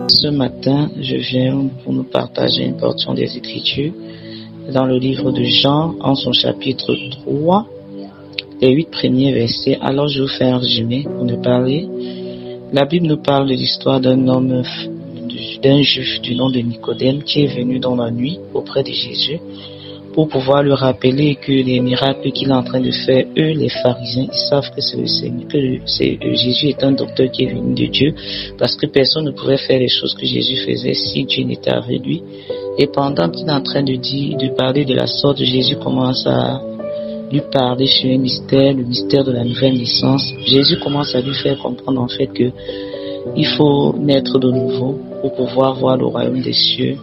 Ce matin, je viens pour nous partager une portion des Écritures dans le livre de Jean, en son chapitre 3, les 8 premiers versets. Alors je vous fais un résumé pour nous parler. La Bible nous parle de l'histoire d'un homme, d'un juif du nom de Nicodème qui est venu dans la nuit auprès de Jésus pour pouvoir lui rappeler que les miracles qu'il est en train de faire, eux, les pharisiens, ils savent que Jésus est un docteur qui est venu de Dieu, parce que personne ne pouvait faire les choses que Jésus faisait si Dieu n'était avec lui. Et pendant qu'il est en train de parler de la sorte, Jésus commence à lui parler sur un mystère, le mystère de la nouvelle naissance. Jésus commence à lui faire comprendre en fait que il faut naître de nouveau pour pouvoir voir le royaume des cieux.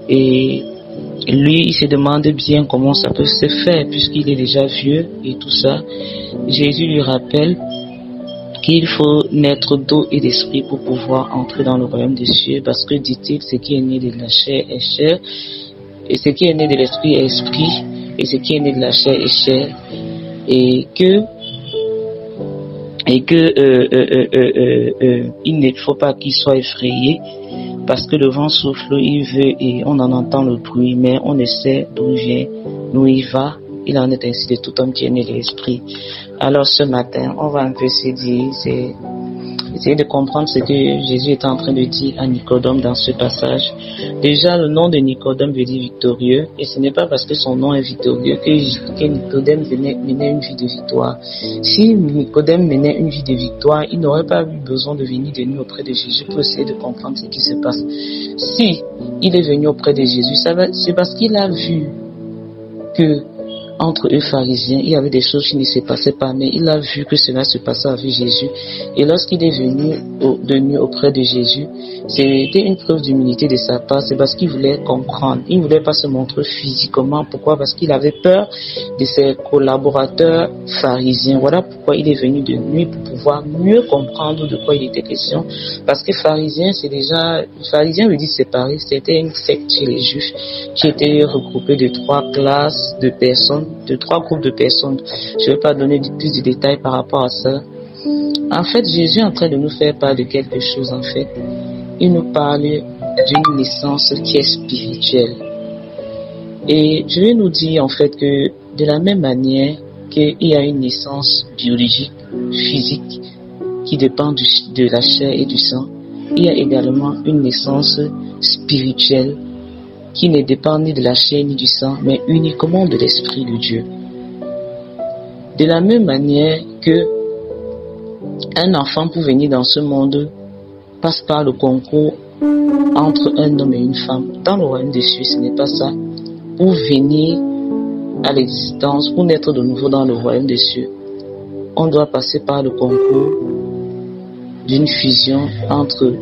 Et lui, il se demande bien comment ça peut se faire puisqu'il est déjà vieux et tout ça. Jésus lui rappelle qu'il faut naître d'eau et d'esprit pour pouvoir entrer dans le royaume des cieux, parce que, dit-il, ce qui est né de la chair est chair, et ce qui est né de l'esprit est esprit, et ce qui est né de la chair est chair, et que il ne faut pas qu'il soit effrayé, parce que le vent souffle, il veut et on en entend le bruit, mais on ne sait d'où il vient, d'où il va. Il en est ainsi de tout homme qui est né de l'esprit. Alors ce matin, on va un peu essayer de comprendre ce que Jésus est en train de dire à Nicodème dans ce passage. Déjà, le nom de Nicodème veut dire victorieux, et ce n'est pas parce que son nom est victorieux que Nicodème menait une vie de victoire. Si Nicodème menait une vie de victoire, il n'aurait pas eu besoin de venir de nous auprès de Jésus pour essayer de comprendre ce qui se passe. Si il est venu auprès de Jésus, c'est parce qu'il a vu que entre eux pharisiens, il y avait des choses qui ne se passaient pas, mais il a vu que cela se passait avec Jésus. Et lorsqu'il est venu auprès de Jésus, c'était une preuve d'humilité de sa part. C'est parce qu'il voulait comprendre. Il ne voulait pas se montrer physiquement. Pourquoi? Parce qu'il avait peur de ses collaborateurs pharisiens. Voilà pourquoi il est venu de nuit, pour pouvoir mieux comprendre de quoi il était question. Parce que pharisien veut dire séparé. C'était une secte chez les juifs qui était regroupée de 3 classes de personnes, de 3 groupes de personnes. Je ne vais pas donner plus de détails par rapport à ça. En fait, Jésus est en train de nous faire part de quelque chose, en fait. Il nous parle d'une naissance qui est spirituelle. Et je vais nous dire, en fait, que de la même manière qu'il y a une naissance biologique, physique, qui dépend de la chair et du sang, il y a également une naissance spirituelle qui ne dépend ni de la chair ni du sang, mais uniquement de l'Esprit de Dieu. De la même manière que un enfant pour venir dans ce monde passe par le concours entre un homme et une femme. Dans le royaume des cieux, ce n'est pas ça. Pour venir à l'existence, pour naître de nouveau dans le royaume des cieux, on doit passer par le concours d'une fusion entre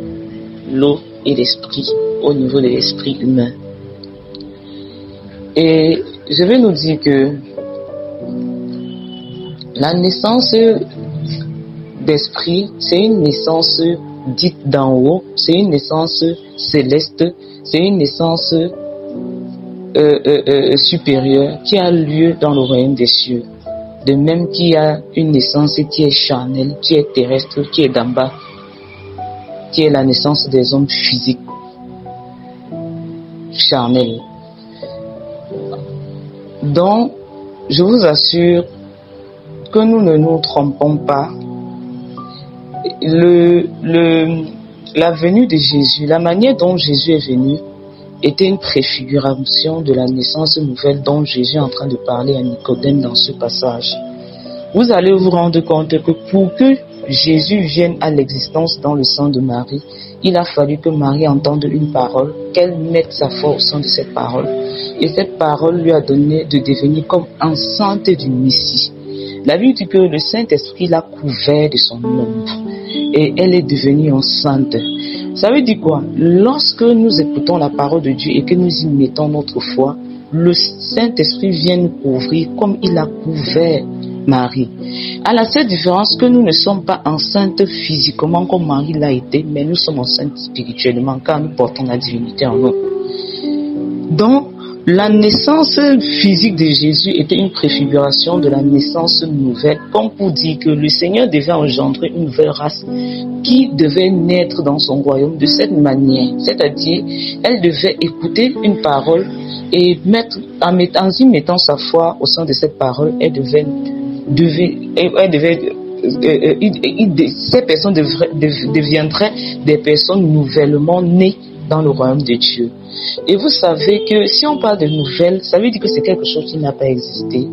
l'eau et l'esprit au niveau de l'esprit humain. Et je vais nous dire que la naissance d'esprit, c'est une naissance dite d'en haut, c'est une naissance céleste, c'est une naissance supérieure qui a lieu dans le royaume des cieux. De même qu'il y a une naissance qui est charnelle, qui est terrestre, qui est d'en bas, qui est la naissance des hommes physiques, charnels. Donc, je vous assure que nous ne nous trompons pas. La venue de Jésus, la manière dont Jésus est venu, était une préfiguration de la naissance nouvelle dont Jésus est en train de parler à Nicodème dans ce passage. Vous allez vous rendre compte que pour que Jésus vienne à l'existence dans le sein de Marie, il a fallu que Marie entende une parole, qu'elle mette sa foi au sein de cette parole. Et cette parole lui a donné de devenir comme enceinte du Messie. La Bible dit que le Saint-Esprit l'a couvert de son ombre et elle est devenue enceinte. Ça veut dire quoi? Lorsque nous écoutons la parole de Dieu et que nous y mettons notre foi, le Saint-Esprit vient nous couvrir comme il a couvert Marie. À la seule différence que nous ne sommes pas enceintes physiquement comme Marie l'a été, mais nous sommes enceintes spirituellement car nous portons la divinité en nous. Donc, La naissance physique de Jésus était une préfiguration de la naissance nouvelle, comme pour dire que le Seigneur devait engendrer une nouvelle race qui devait naître dans son royaume de cette manière. C'est-à-dire, elle devait écouter une parole et en y mettant sa foi au sein de cette parole, ces personnes deviendraient des personnes nouvellement nées dans le royaume de Dieu. Et vous savez que si on parle de nouvelles, ça veut dire que c'est quelque chose qui n'a pas existé.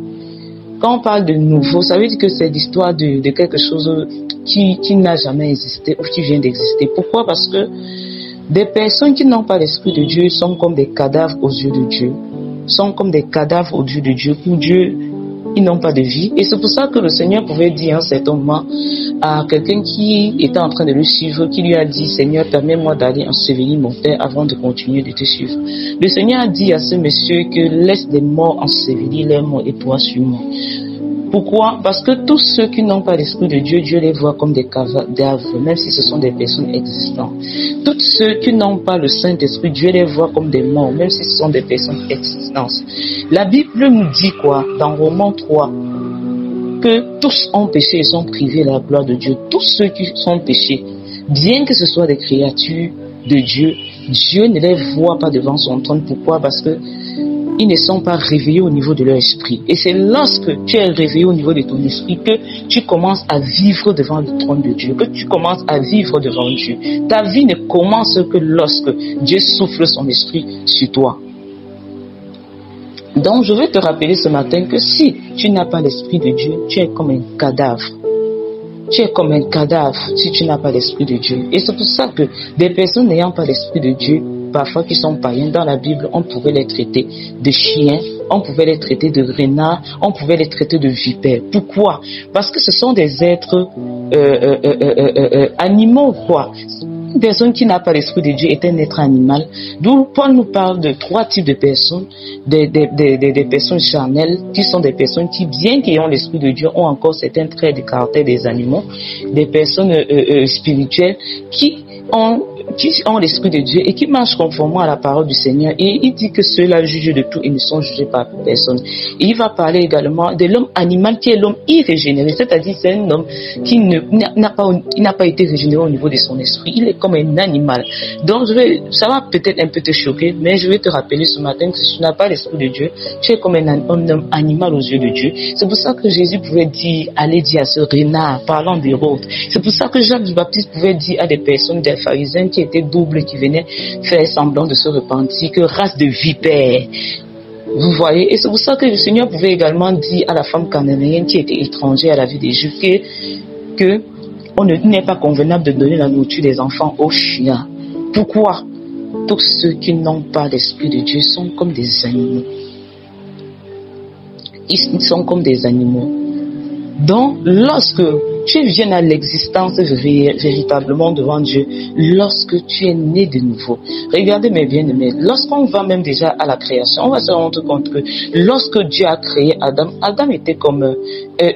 Quand on parle de nouveau, ça veut dire que c'est l'histoire de quelque chose qui n'a jamais existé ou qui vient d'exister. Pourquoi? Parce que des personnes qui n'ont pas l'Esprit de Dieu sont comme des cadavres aux yeux de Dieu. Sont comme des cadavres aux yeux de Dieu. Pour Dieu, ils n'ont pas de vie. Et c'est pour ça que le Seigneur pouvait dire à un certain moment à quelqu'un qui était en train de le suivre, qui lui a dit: Seigneur, permets-moi d'aller ensevelir mon père avant de continuer de te suivre. Le Seigneur a dit à ce monsieur que laisse les morts ensevelir leurs morts et toi suis-moi. Pourquoi? Parce que tous ceux qui n'ont pas l'Esprit de Dieu, Dieu les voit comme des cadavres, même si ce sont des personnes existantes. Tous ceux qui n'ont pas le Saint-Esprit, Dieu les voit comme des morts, même si ce sont des personnes existantes. La Bible nous dit quoi? Dans Romains 3, que tous ont péché et sont privés de la gloire de Dieu. Tous ceux qui sont péchés, bien que ce soit des créatures de Dieu, Dieu ne les voit pas devant son trône. Pourquoi? Parce que ils ne sont pas réveillés au niveau de leur esprit. Et c'est lorsque tu es réveillé au niveau de ton esprit que tu commences à vivre devant le trône de Dieu, que tu commences à vivre devant Dieu. Ta vie ne commence que lorsque Dieu souffle son esprit sur toi. Donc je vais te rappeler ce matin que si tu n'as pas l'Esprit de Dieu, tu es comme un cadavre. Tu es comme un cadavre si tu n'as pas l'Esprit de Dieu. Et c'est pour ça que des personnes n'ayant pas l'Esprit de Dieu, parfois qui sont païens, dans la Bible, on pouvait les traiter de chiens, on pouvait les traiter de renards, on pouvait les traiter de vipères. Pourquoi? Parce que ce sont des êtres animaux, quoi. Une personne qui n'a pas l'Esprit de Dieu est un être animal. D'où Paul nous parle de 3 types de personnes, des personnes charnelles, qui sont des personnes qui, bien qu'ayant l'Esprit de Dieu, ont encore certains traits de caractère des animaux, des personnes spirituelles qui ont l'Esprit de Dieu et qui marchent conformément à la parole du Seigneur. Et il dit que ceux-là jugent de tout et ne sont jugés par personne. Et il va parler également de l'homme animal qui est l'homme irrégénéré, c'est-à-dire c'est un homme qui n'a pas été régénéré au niveau de son esprit. Il est comme un animal. Donc ça va peut-être un peu te choquer, mais je vais te rappeler ce matin que si tu n'as pas l'Esprit de Dieu, tu es comme un homme animal aux yeux de Dieu. C'est pour ça que Jésus pouvait aller dire à ce renard, parlant d'Hérode. C'est pour ça que Jacques du Baptiste pouvait dire à des personnes, des pharisiens qui étaient doubles, qui venaient faire semblant de se repentir, que race de vipères. Vous voyez, et c'est pour ça que le Seigneur pouvait également dire à la femme cananéenne qui était étrangère à la vie des Juifs que il n'est pas convenable de donner la nourriture des enfants aux chiens. Pourquoi? Tous ceux qui n'ont pas l'Esprit de Dieu sont comme des animaux. Ils sont comme des animaux. Donc, lorsque tu viens à l'existence véritablement devant Dieu, lorsque tu es né de nouveau, regardez mes bien-aimés, lorsqu'on va même déjà à la création, on va se rendre compte que lorsque Dieu a créé Adam, Adam était comme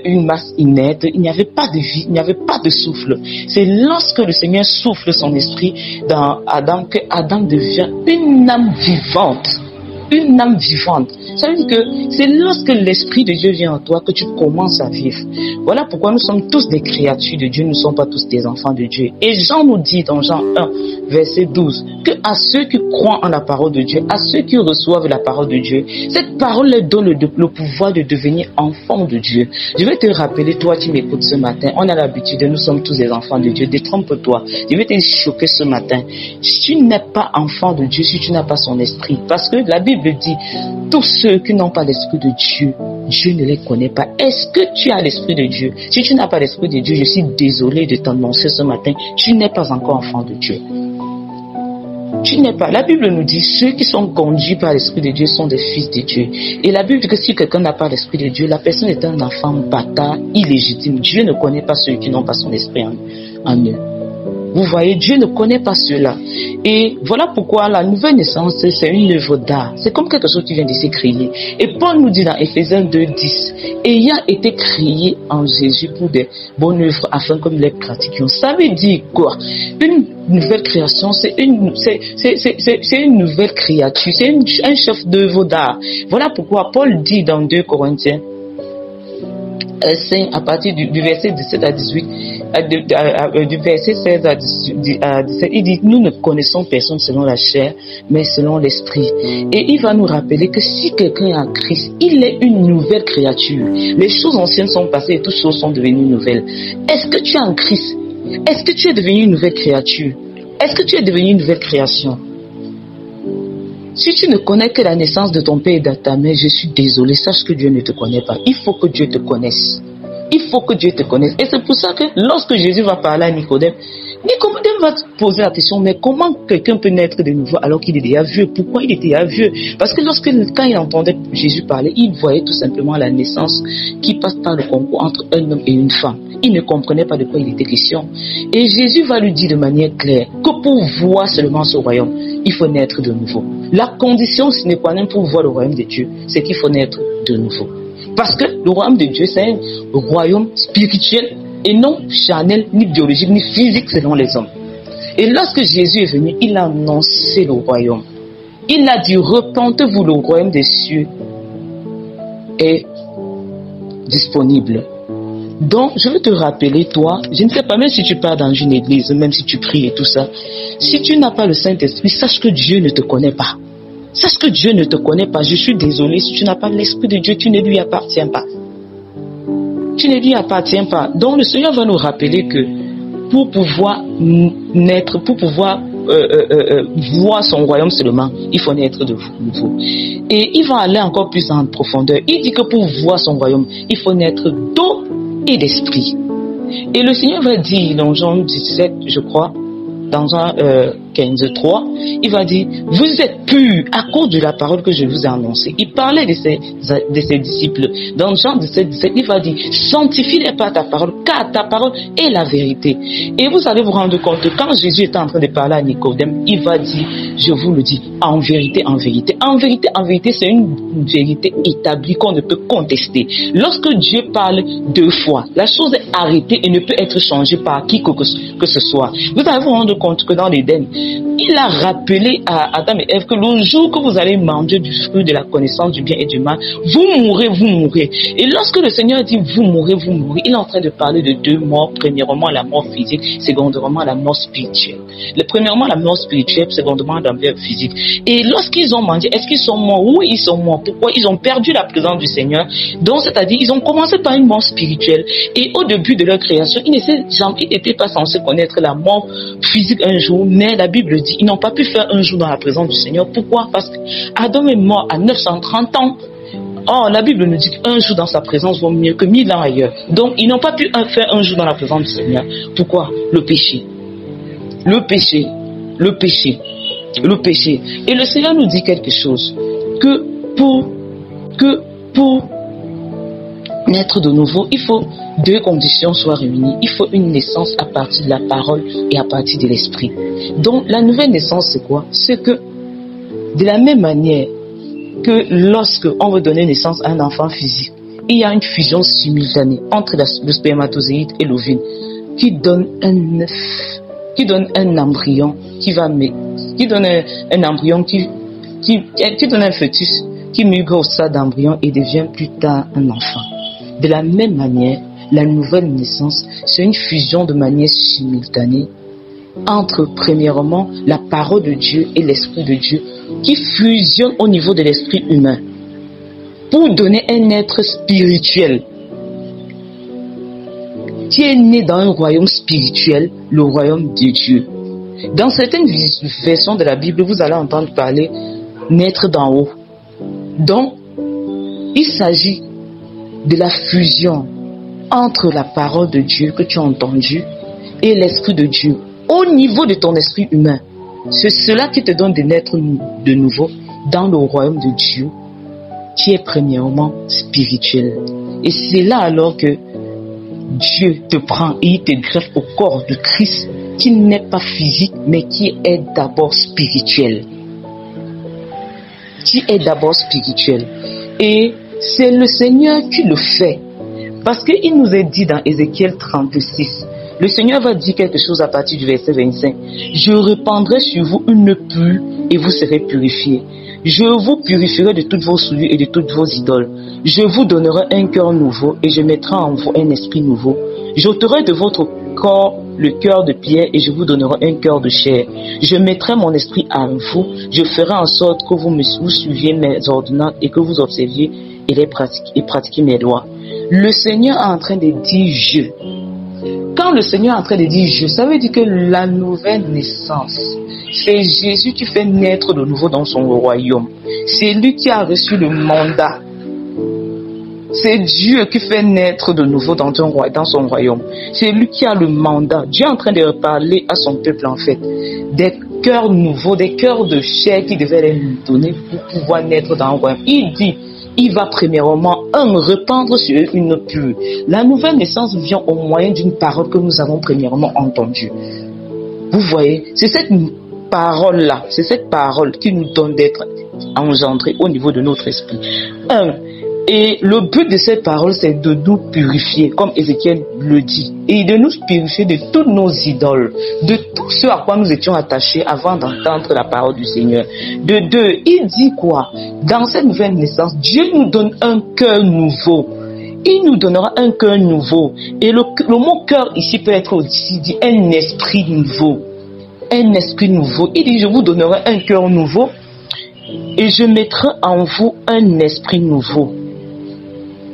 une masse inerte, il n'y avait pas de vie, il n'y avait pas de souffle. C'est lorsque le Seigneur souffle son esprit dans Adam que Adam devient une âme vivante. Une âme vivante. Ça veut dire que c'est lorsque l'Esprit de Dieu vient en toi que tu commences à vivre. Voilà pourquoi nous sommes tous des créatures de Dieu, nous ne sommes pas tous des enfants de Dieu. Et Jean nous dit dans Jean 1, verset 12, que à ceux qui croient en la parole de Dieu, à ceux qui reçoivent la parole de Dieu, cette parole leur donne le pouvoir de devenir enfants de Dieu. Je vais te rappeler, toi qui m'écoutes ce matin, on a l'habitude, nous sommes tous des enfants de Dieu, détrompe-toi. Je vais te choquer ce matin. Si tu n'es pas enfant de Dieu, si tu n'as pas son esprit, parce que la Bible dit, tous ceux qui n'ont pas l'Esprit de Dieu, Dieu ne les connaît pas. Est-ce que tu as l'Esprit de Dieu? Si tu n'as pas l'Esprit de Dieu, je suis désolé de t'annoncer ce matin, tu n'es pas encore enfant de Dieu. Tu n'es pas. La Bible nous dit, ceux qui sont conduits par l'Esprit de Dieu sont des fils de Dieu. Et la Bible dit que si quelqu'un n'a pas l'Esprit de Dieu, la personne est un enfant bâtard, illégitime. Dieu ne connaît pas ceux qui n'ont pas son esprit en eux. Vous voyez, Dieu ne connaît pas cela. Et voilà pourquoi la nouvelle naissance, c'est une œuvre d'art. C'est comme quelque chose qui vient de s'écrier. Et Paul nous dit dans Éphésiens 2:10, ayant été créé en Jésus pour des bonnes œuvres afin que nous les pratiquions. Ça veut dire quoi? Une nouvelle création, c'est une nouvelle créature, c'est un chef d'œuvre d'art. Voilà pourquoi Paul dit dans 2 Corinthiens 5, à partir du verset 17 à 18, du verset 16 à 17, il dit, nous ne connaissons personne selon la chair, mais selon l'esprit. Et il va nous rappeler que si quelqu'un est en Christ, il est une nouvelle créature. Les choses anciennes sont passées et toutes choses sont devenues nouvelles. Est-ce que tu es en Christ? Est-ce que tu es devenu une nouvelle créature? Est-ce que tu es devenu une nouvelle création? Si tu ne connais que la naissance de ton père et de ta mère, je suis désolé, sache que Dieu ne te connaît pas. Il faut que Dieu te connaisse. Il faut que Dieu te connaisse. Et c'est pour ça que lorsque Jésus va parler à Nicodème, Nicodème va te poser la question, mais comment quelqu'un peut naître de nouveau alors qu'il est déjà vieux? Pourquoi il était déjà vieux? Parce que quand il entendait Jésus parler, il voyait tout simplement la naissance qui passe par le concours entre un homme et une femme. Il ne comprenait pas de quoi il était question. Et Jésus va lui dire de manière claire que pour voir seulement ce royaume, il faut naître de nouveau. La condition sine qua non pour voir le royaume de Dieu, c'est qu'il faut naître de nouveau. Parce que le royaume de Dieu, c'est un royaume spirituel et non charnel, ni biologique, ni physique selon les hommes. Et lorsque Jésus est venu, il a annoncé le royaume. Il a dit, repentez-vous, le royaume des cieux est disponible. Donc, je veux te rappeler, toi, je ne sais pas, même si tu pars dans une église, même si tu pries et tout ça, si tu n'as pas le Saint-Esprit, sache que Dieu ne te connaît pas. Sache que Dieu ne te connaît pas. Je suis désolé, si tu n'as pas l'Esprit de Dieu, tu ne lui appartiens pas. Tu ne lui appartiens pas. Donc, le Seigneur va nous rappeler que pour pouvoir naître, pour pouvoir voir son royaume seulement, il faut naître de nouveau. Et il va aller encore plus en profondeur. Il dit que pour voir son royaume, il faut naître d'eau et d'esprit. Et le Seigneur va dire dans Jean 17, je crois, dans Jean 15:3, il va dire, vous êtes purs à cause de la parole que je vous ai annoncée. Il parlait de ses disciples. Dans Jean 17, il va dire, sanctifie-les par ta parole, car ta parole est la vérité. Et vous allez vous rendre compte que quand Jésus est en train de parler à Nicodème, il va dire, je vous le dis, en vérité, en vérité. En vérité, en vérité, c'est une vérité établie qu'on ne peut contester. Lorsque Dieu parle 2 fois, la chose est arrêtée et ne peut être changée par qui que ce soit. Vous allez vous rendre compte que dans l'Éden, il a rappelé à Adam et Ève que le jour que vous allez manger du fruit de la connaissance du bien et du mal, vous mourrez, vous mourrez. Et lorsque le Seigneur dit vous mourrez, il est en train de parler de 2 morts. Premièrement, la mort physique, secondement, la mort spirituelle. Premièrement, la mort spirituelle, secondement, la mort physique. Et lorsqu'ils ont mangé, est-ce qu'ils sont morts? Oui, ils sont morts. Pourquoi? Ils ont perdu la présence du Seigneur. Donc, c'est-à-dire, ils ont commencé par une mort spirituelle. Et au début de leur création, ils n'étaient pas censés connaître la mort physique un jour, mais la Bible dit, ils n'ont pas pu faire un jour dans la présence du Seigneur. Pourquoi? Parce qu'Adam est mort à 930 ans. Or, la Bible nous dit qu'un jour dans sa présence vaut mieux que 1000 ans ailleurs. Donc, ils n'ont pas pu faire un jour dans la présence du Seigneur. Pourquoi? Le péché. Le péché. Le péché. Le péché. Et le Seigneur nous dit quelque chose. Que pour naître de nouveau, il faut 2 conditions soient réunies. Il faut une naissance à partir de la parole et à partir de l'esprit. Donc, la nouvelle naissance, c'est quoi? C'est que, de la même manière que lorsque on veut donner naissance à un enfant physique, il y a une fusion simultanée entre le spermatozoïde et l'ovule qui donne un œuf, qui donne un embryon qui donne un embryon qui donne un fœtus qui migre au stade d'embryon et devient plus tard un enfant. De la même manière, la nouvelle naissance, c'est une fusion de manière simultanée entre, premièrement, la parole de Dieu et l'Esprit de Dieu qui fusionne au niveau de l'esprit humain pour donner un être spirituel qui est né dans un royaume spirituel, le royaume de Dieu. Dans certaines versions de la Bible, vous allez entendre parler naître d'en haut. Donc, il s'agit de la fusion entre la parole de Dieu que tu as entendue et l'Esprit de Dieu au niveau de ton esprit humain. C'est cela qui te donne de naître de nouveau dans le royaume de Dieu qui est premièrement spirituel. Et c'est là alors que Dieu te prend et il te greffe au corps de Christ qui n'est pas physique, mais qui est d'abord spirituel. Qui est d'abord spirituel. Et c'est le Seigneur qui le fait. Parce qu'il nous est dit dans Ézéchiel 36, le Seigneur va dire quelque chose à partir du verset 25. Je répandrai sur vous une pluie et vous serez purifiés. Je vous purifierai de toutes vos souillures et de toutes vos idoles. Je vous donnerai un cœur nouveau et je mettrai en vous un esprit nouveau. J'ôterai de votre corps le cœur de pierre et je vous donnerai un cœur de chair. Je mettrai mon esprit en vous. Je ferai en sorte que vous suiviez mes ordonnances et que vous observiez et pratiquiez mes lois. Le Seigneur est en train de dire je. Quand le Seigneur est en train de dire je, ça veut dire que la nouvelle naissance, c'est Jésus qui fait naître de nouveau dans son royaume. C'est lui qui a reçu le mandat. C'est Dieu qui fait naître de nouveau dans son royaume. C'est lui qui a le mandat. Dieu est en train de parler à son peuple en fait. Des cœurs nouveaux, des cœurs de chair qui devaient lui donner pour pouvoir naître dans le royaume. Il dit, il va premièrement, répandre sur eux une pluie. La nouvelle naissance vient au moyen d'une parole que nous avons premièrement entendue. Vous voyez, c'est cette parole-là, c'est cette parole qui nous donne d'être engendrés au niveau de notre esprit. Et le but de cette parole, c'est de nous purifier, comme Ézéchiel le dit, et de nous purifier de toutes nos idoles, de tout ce à quoi nous étions attachés avant d'entendre la parole du Seigneur. De deux, il dit quoi? Dans cette nouvelle naissance, Dieu nous donne un cœur nouveau. Il nous donnera un cœur nouveau. Et le mot cœur ici peut être aussi dit un esprit nouveau. Un esprit nouveau. Il dit, je vous donnerai un cœur nouveau et je mettrai en vous un esprit nouveau.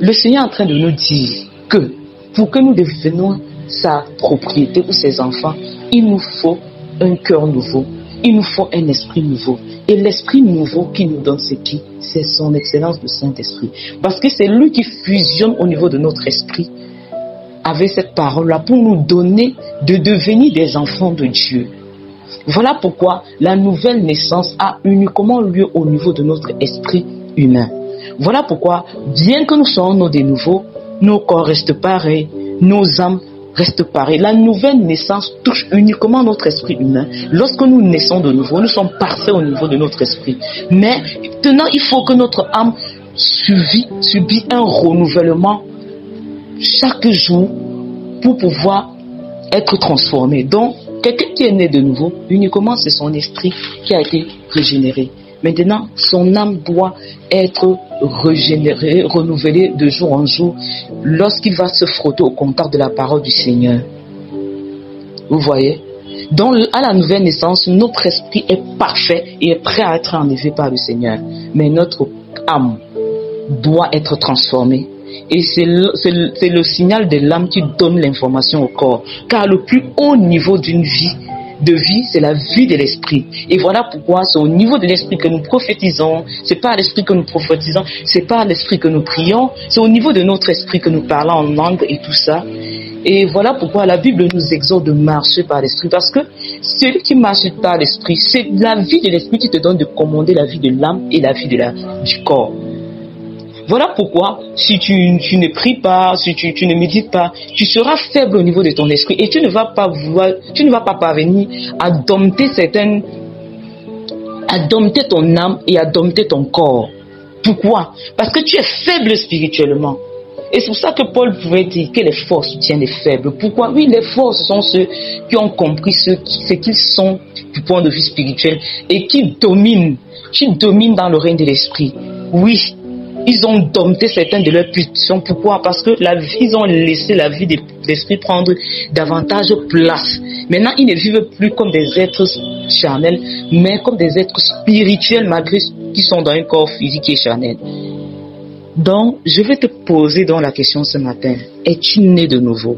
Le Seigneur est en train de nous dire que pour que nous devenions sa propriété ou ses enfants, il nous faut un cœur nouveau, il nous faut un esprit nouveau. Et l'esprit nouveau qui nous donne c'est qui? C'est son excellence, le Saint-Esprit. Parce que c'est lui qui fusionne au niveau de notre esprit avec cette parole-là pour nous donner de devenir des enfants de Dieu. Voilà pourquoi la nouvelle naissance a uniquement lieu au niveau de notre esprit humain. Voilà pourquoi, bien que nous soyons de nouveau, nos corps restent pareils, nos âmes restent pareilles. La nouvelle naissance touche uniquement notre esprit humain. Lorsque nous naissons de nouveau, nous sommes parfaits au niveau de notre esprit. Mais maintenant, il faut que notre âme subit un renouvellement chaque jour pour pouvoir être transformé. Donc, quelqu'un qui est né de nouveau, uniquement c'est son esprit qui a été régénéré. Maintenant, son âme doit être régénérée, renouvelée de jour en jour lorsqu'il va se frotter au contact de la parole du Seigneur. Vous voyez? Donc, à la nouvelle naissance, notre esprit est parfait et est prêt à être enlevé par le Seigneur. Mais notre âme doit être transformée. Et c'est le signal de l'âme qui donne l'information au corps. Car le plus haut niveau d'une vie, c'est la vie de l'esprit. Et voilà pourquoi c'est au niveau de l'esprit que nous prophétisons, c'est pas à l'esprit que nous prophétisons, c'est pas à l'esprit que nous prions, c'est au niveau de notre esprit que nous parlons en langue et tout ça. Et voilà pourquoi la Bible nous exhorte de marcher par l'esprit, parce que celui qui marche par l'esprit, c'est la vie de l'esprit qui te donne de commander la vie de l'âme et la vie du corps. Voilà pourquoi, si tu ne pries pas, si tu ne médites pas, tu seras faible au niveau de ton esprit et tu ne vas pas parvenir à dompter ton âme et à dompter ton corps. Pourquoi? Parce que tu es faible spirituellement. Et c'est pour ça que Paul pouvait dire que les forts soutiennent les faibles. Pourquoi? Oui, les forts, ce sont ceux qui ont compris ce qu'ils sont du point de vue spirituel et qui dominent dans le règne de l'esprit. Oui. Ils ont dompté certaines de leurs pulsions. Pourquoi? Parce que ils ont laissé la vie de l'esprit prendre davantage place. Maintenant, ils ne vivent plus comme des êtres charnels, mais comme des êtres spirituels, malgré qu'ils sont dans un corps physique et charnel. Donc, je vais te poser la question ce matin. Es-tu né de nouveau?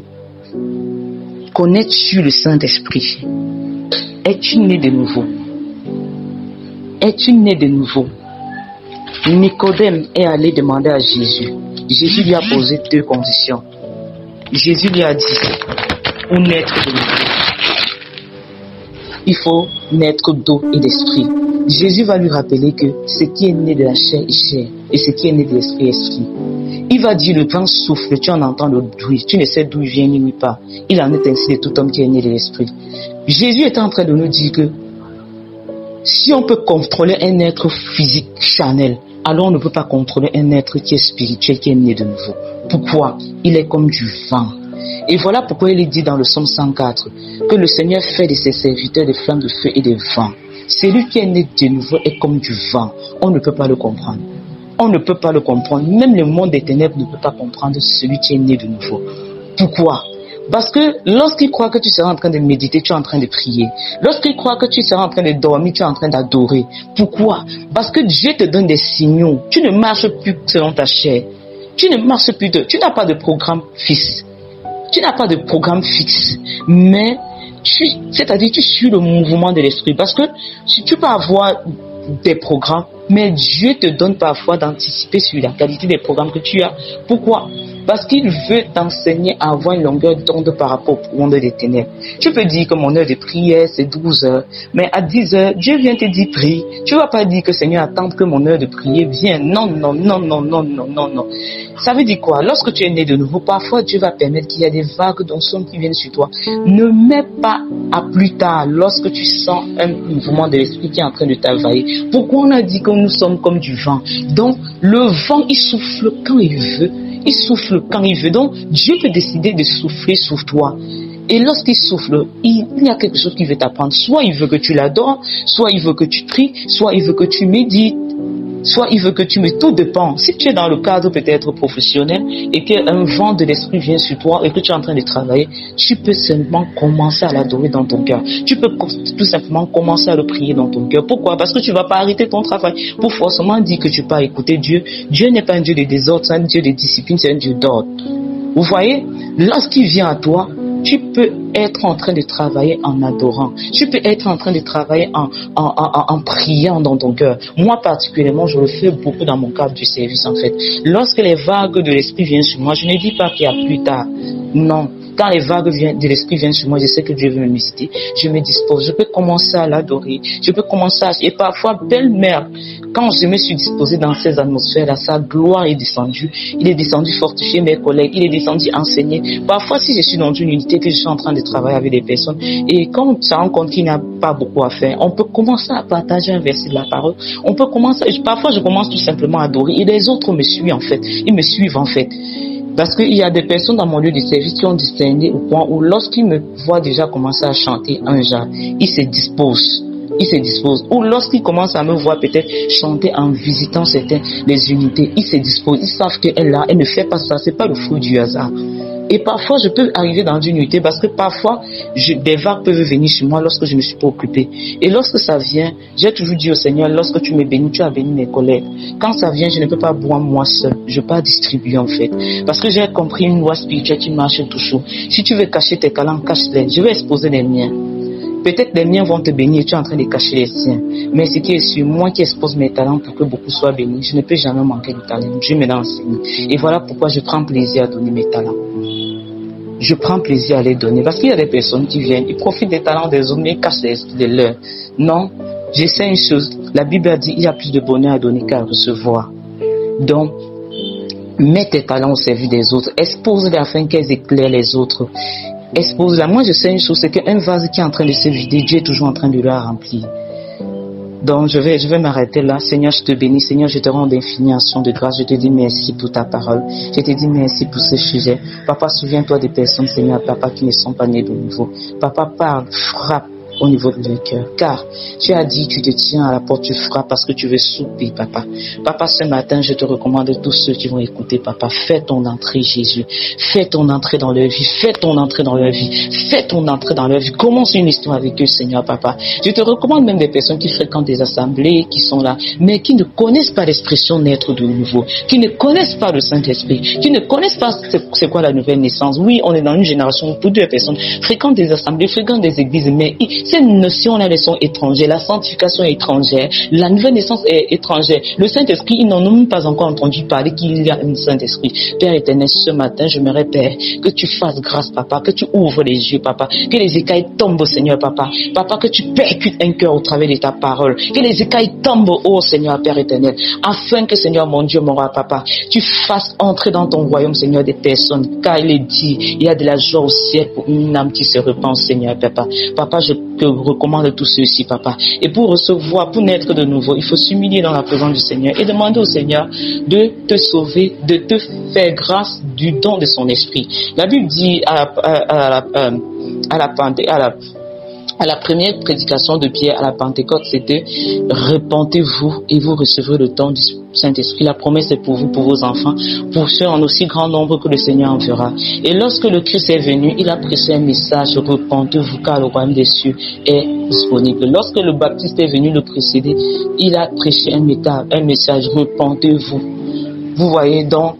Connais-tu le Saint-Esprit? Es-tu né de nouveau? Es-tu né de nouveau? Nicodème est allé demander à Jésus. Jésus lui a posé 2 conditions. Jésus lui a dit, pour naître de nouveau, il faut naître d'eau et d'esprit. Jésus va lui rappeler que ce qui est né de la chair est chair et ce qui est né de l'esprit est esprit. Il va dire le vent souffle, tu en entends le bruit, tu ne sais d'où il vient ni où il part. Il en est ainsi de tout homme qui est né de l'esprit. Jésus est en train de nous dire que si on peut contrôler un être physique charnel, alors on ne peut pas contrôler un être qui est spirituel, qui est né de nouveau. Pourquoi? Il est comme du vent. Et voilà pourquoi il est dit dans le psaume 104 que le Seigneur fait de ses serviteurs des flammes de feu et des vents. Celui qui est né de nouveau est comme du vent. On ne peut pas le comprendre. On ne peut pas le comprendre. Même le monde des ténèbres ne peut pas comprendre celui qui est né de nouveau. Pourquoi? Parce que lorsqu'il croit que tu seras en train de méditer, tu es en train de prier. Lorsqu'il croit que tu seras en train de dormir, tu es en train d'adorer. Pourquoi? Parce que Dieu te donne des signaux. Tu ne marches plus selon ta chair. Tu ne marches plus tu n'as pas de programme fixe. Tu n'as pas de programme fixe. Mais, c'est-à-dire, tu suis le mouvement de l'esprit. Parce que si tu peux avoir des programmes, mais Dieu te donne parfois d'anticiper sur la qualité des programmes que tu as. Pourquoi? Parce qu'il veut t'enseigner à avoir une longueur d'onde par rapport au monde des ténèbres. Tu peux dire que mon heure de prière c'est 12 heures, mais à 10 heures, Dieu vient te dire prie. Tu ne vas pas dire que Seigneur attend que mon heure de prière vienne. Non, non, non, non, non, non, non, non. Ça veut dire quoi? Lorsque tu es né de nouveau, parfois Dieu va permettre qu'il y ait des vagues d'onction qui viennent sur toi. Ne mets pas à plus tard lorsque tu sens un mouvement de l'esprit qui est en train de t'envahir. Pourquoi on a dit que nous sommes comme du vent? Donc, le vent, il souffle quand il veut. Il souffle quand il veut. Donc, Dieu peut décider de souffler sur toi. Et lorsqu'il souffle, il y a quelque chose qu'il veut t'apprendre. Soit il veut que tu l'adores, soit il veut que tu pries, soit il veut que tu médites, soit il veut que tu me... Tout dépend. Si tu es dans le cadre peut-être professionnel et qu'un vent de l'esprit vient sur toi et que tu es en train de travailler, tu peux seulement commencer à l'adorer dans ton cœur. Tu peux tout simplement commencer à le prier dans ton cœur. Pourquoi? Parce que tu ne vas pas arrêter ton travail pour forcément dire que tu peux écouter Dieu. Dieu n'est pas un Dieu de désordre, c'est un Dieu de discipline, c'est un Dieu d'ordre. Vous voyez? Lorsqu'il vient à toi, tu peux être en train de travailler en adorant. Tu peux être en train de travailler en priant dans ton cœur. Moi, particulièrement, je le fais beaucoup dans mon cadre du service, en fait. Lorsque les vagues de l'esprit viennent sur moi, je ne dis pas qu'il y a plus tard. Non. Quand les vagues de l'esprit viennent sur moi, je sais que Dieu veut me visiter. Je me dispose. Je peux commencer à l'adorer. Je peux commencer à... Et parfois, belle-mère, quand je me suis disposé dans ces atmosphères-là, sa gloire est descendue. Il est descendu fortifier mes collègues. Il est descendu enseigner. Parfois, si je suis dans une unité, que je suis en train de travailler avec des personnes, et quand on se rend compte qu'il n'y a pas beaucoup à faire, on peut commencer à partager un verset de la parole. On peut commencer... Parfois, je commence tout simplement à adorer. Et les autres me suivent, en fait. Ils me suivent, en fait. Parce qu'il y a des personnes dans mon lieu de service qui ont discerné au point où lorsqu'ils me voient déjà commencer à chanter un genre, ils se disposent. Ou lorsqu'ils commencent à me voir peut-être chanter en visitant les unités, ils se disposent. Ils savent qu'elle là, elle ne fait pas ça. C'est pas le fruit du hasard. Et parfois, je peux arriver dans une unité parce que parfois, des vagues peuvent venir sur moi lorsque je ne suis pas occupé. Et lorsque ça vient, j'ai toujours dit au Seigneur, lorsque tu me bénis, tu as béni mes collègues. Quand ça vient, je ne peux pas boire moi seul. Je peux pas distribuer en fait. Parce que j'ai compris une loi spirituelle qui marche toujours. Si tu veux cacher tes talents, cache-les. Je vais exposer les miens. Peut-être les miens vont te bénir et tu es en train de cacher les siens. Mais ce qui est sûr, moi qui expose mes talents pour que beaucoup soient bénis, je ne peux jamais manquer de talent. Dieu me l'a enseigné. Et voilà pourquoi je prends plaisir à donner mes talents. Je prends plaisir à les donner. Parce qu'il y a des personnes qui viennent, ils profitent des talents des autres, mais ils cachent les leurs. Non, je sais une chose. La Bible a dit, il y a plus de bonheur à donner qu'à recevoir. Donc, mets tes talents au service des autres. Expose-les afin qu'elles éclairent les autres. Expose-la. Moi, je sais une chose, c'est qu'un vase qui est en train de se vider, Dieu est toujours en train de le remplir. Donc, je vais m'arrêter là. Seigneur, je te bénis. Seigneur, je te rends d'infini action de grâce. Je te dis merci pour ta parole. Je te dis merci pour ce sujet. Papa, souviens-toi des personnes, Seigneur, Papa, qui ne sont pas nées de nouveau. Papa, parle, frappe au niveau de leur cœur. Car tu as dit, tu te tiens à la porte, tu frappes parce que tu veux souper, Papa. Papa, ce matin, je te recommande tous ceux qui vont écouter, Papa. Fais ton entrée, Jésus. Fais ton entrée dans leur vie. Fais ton entrée dans leur vie. Fais ton entrée dans leur vie. Commence une histoire avec eux, Seigneur, Papa. Je te recommande même des personnes qui fréquentent des assemblées, qui sont là, mais qui ne connaissent pas l'expression naître de nouveau, qui ne connaissent pas le Saint-Esprit, qui ne connaissent pas c'est quoi la nouvelle naissance. Oui, on est dans une génération où toutes les personnes fréquentent des assemblées, fréquentent des églises, mais Ces notions-là, elles sont étrangères. La sanctification est étrangère. La nouvelle naissance est étrangère. Le Saint-Esprit, ils n'en ont même pas encore entendu parler qu'il y a un Saint-Esprit. Père éternel, ce matin, j'aimerais, Père, que tu fasses grâce, Papa, que tu ouvres les yeux, Papa, que les écailles tombent, Seigneur, Papa. Papa, que tu percutes un cœur au travers de ta parole. Que les écailles tombent, oh Seigneur, Père éternel, afin que, Seigneur, mon Dieu, mon roi, Papa, tu fasses entrer dans ton royaume, Seigneur, des personnes. Car il est dit, il y a de la joie au ciel pour une âme qui se repent, Seigneur, Papa. Papa, je te recommande tout ceci, Papa. Et pour recevoir, pour naître de nouveau, il faut s'humilier dans la présence du Seigneur et demander au Seigneur de te sauver, de te faire grâce du don de son esprit. La Bible dit à la première prédication de Pierre à la Pentecôte, c'était « Repentez-vous et vous recevrez le don du Saint-Esprit. La promesse est pour vous, pour vos enfants, pour ceux en aussi grand nombre que le Seigneur enverra. » Et lorsque le Christ est venu, il a prêché un message « Repentez-vous car le royaume des cieux est disponible. » Lorsque le Baptiste est venu le précéder, il a prêché un message « Repentez-vous. » Vous voyez donc,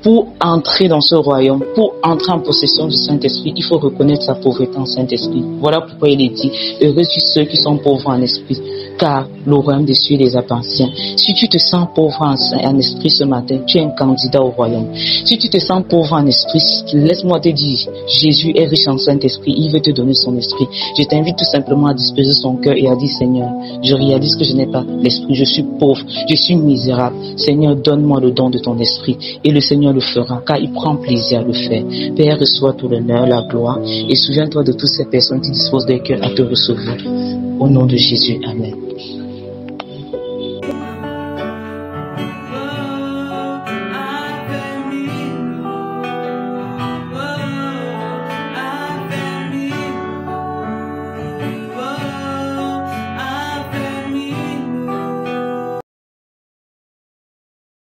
pour entrer dans ce royaume, pour entrer en possession du Saint-Esprit, il faut reconnaître sa pauvreté en Saint-Esprit. Voilà pourquoi il est dit, heureux ceux qui sont pauvres en esprit, car le royaume des cieux les appartient. Si tu te sens pauvre en esprit ce matin, tu es un candidat au royaume. Si tu te sens pauvre en esprit, laisse-moi te dire, Jésus est riche en Saint-Esprit, il veut te donner son esprit. Je t'invite tout simplement à disposer son cœur et à dire, Seigneur, je réalise que je n'ai pas l'esprit, je suis pauvre, je suis misérable. Seigneur, donne-moi le don de ton esprit. Et le Seigneur le fera, car il prend plaisir à le faire. Père, reçois tout l'honneur, la gloire, et souviens-toi de toutes ces personnes qui disposent d'un cœur à te recevoir. Au nom de Jésus, Amen.